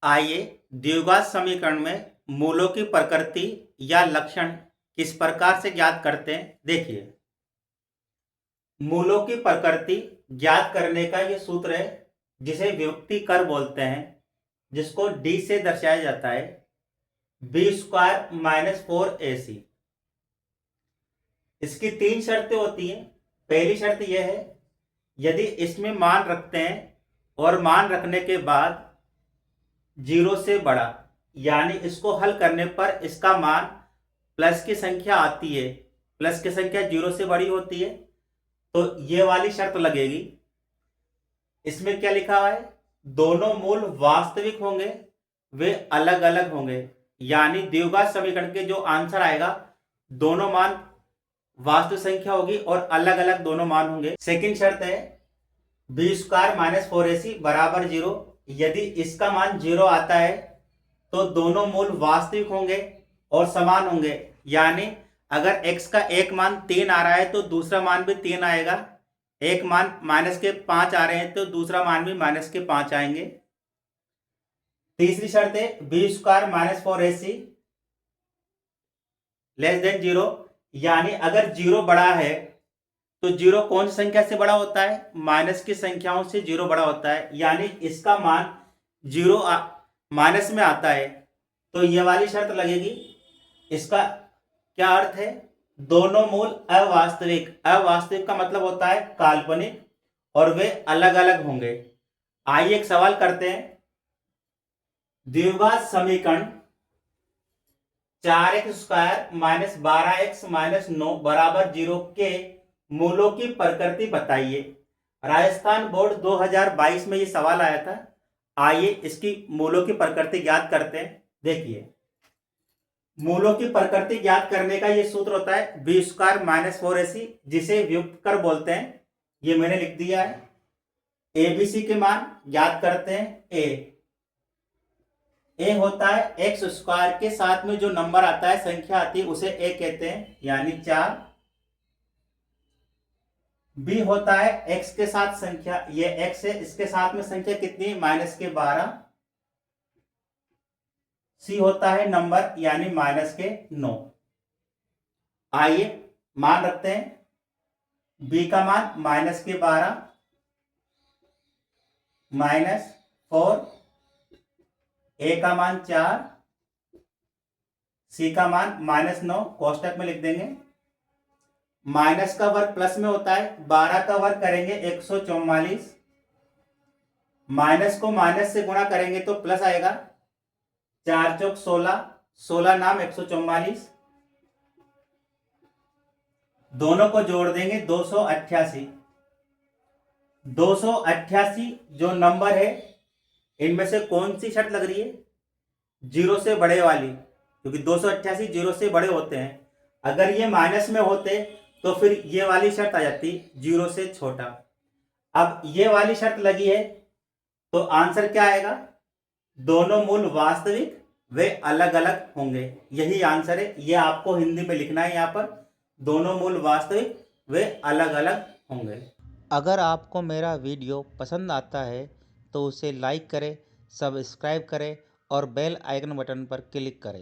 आइए द्विघात समीकरण में मूलों की प्रकृति या लक्षण किस प्रकार से ज्ञात करते हैं देखिए। मूलों की प्रकृति ज्ञात करने का ये सूत्र है जिसे व्युत्पत्ति कर बोलते हैं, जिसको डी से दर्शाया जाता है बी स्क्वायर माइनस 4ac। इसकी तीन शर्तें होती हैं। पहली शर्त यह है, यदि इसमें मान रखते हैं और मान रखने के बाद जीरो से बड़ा, यानी इसको हल करने पर इसका मान प्लस की संख्या आती है, प्लस की संख्या जीरो से बड़ी होती है, तो ये वाली शर्त लगेगी। इसमें क्या लिखा हुआ है, दोनों मूल वास्तविक होंगे, वे अलग अलग होंगे, यानी द्विघात समीकरण के जो आंसर आएगा दोनों मान वास्तविक संख्या होगी और अलग अलग दोनों मान होंगे। सेकंड शर्त है बी स्क्वायर माइनस 4ac बराबर जीरो। यदि इसका मान जीरो आता है तो दोनों मूल वास्तविक होंगे और समान होंगे, यानी अगर x का एक मान 3 आ रहा है तो दूसरा मान भी 3 आएगा, एक मान माइनस के 5 आ रहे हैं तो दूसरा मान भी माइनस के 5 आएंगे। तीसरी शर्त है B square minus 4ac less than zero, यानी अगर जीरो बड़ा है तो जीरो कौन सी संख्या से बड़ा होता है, माइनस की संख्याओं से जीरो बड़ा होता है, यानी इसका मान जीरो माइनस में आता है तो ये वाली शर्त लगेगी। इसका क्या अर्थ है, दोनों मूल अवास्तविक, अवास्तविक का मतलब होता है काल्पनिक, और वे अलग अलग होंगे। आइए एक सवाल करते हैं। द्विघात समीकरण 4x square minus 12x minus 9 बराबर जीरो के मूलों की प्रकृति बताइए। राजस्थान बोर्ड 2022 में ये सवाल आया था। आइए इसकी मूलों की प्रकृति ज्ञात करते हैं। देखिए, मूलों की प्रकृति ज्ञात करने का ये सूत्र होता है बी स्क्वायर माइनस 4ac, जिसे व्युत्पत्ति कर बोलते हैं। ये मैंने लिख दिया है। एबीसी के मान ज्ञात करते हैं। ए होता है एक्स स्क्वायर के साथ में जो नंबर आता है, संख्या आती है, उसे ए कहते हैं, यानी 4। बी होता है एक्स के साथ संख्या, ये एक्स है, इसके साथ में संख्या कितनी, माइनस के 12। सी होता है नंबर, यानी माइनस के 9। आइए मान रखते हैं। बी का मान माइनस के 12 माइनस 4, ए का मान 4, सी का मान माइनस 9, कोष्टक में लिख देंगे। माइनस का वर्ग प्लस में होता है, 12 का वर्ग करेंगे 144, माइनस को माइनस से गुणा करेंगे तो प्लस आएगा, 4 चौक 16, 16 नाम 144, दोनों को जोड़ देंगे 288। 288 जो नंबर है, इनमें से कौन सी शर्त लग रही है, जीरो से बड़े वाली, क्योंकि 288 जीरो से बड़े होते हैं। अगर ये माइनस में होते तो फिर ये वाली शर्त आ जाती, जीरो से छोटा। अब ये वाली शर्त लगी है तो आंसर क्या आएगा, दोनों मूल वास्तविक, वे अलग अलग होंगे। यही आंसर है। ये आपको हिंदी में लिखना है, यहाँ पर दोनों मूल वास्तविक, वे अलग अलग होंगे। अगर आपको मेरा वीडियो पसंद आता है तो उसे लाइक करें, सब्सक्राइब करें और बेल आइकन बटन पर क्लिक करें।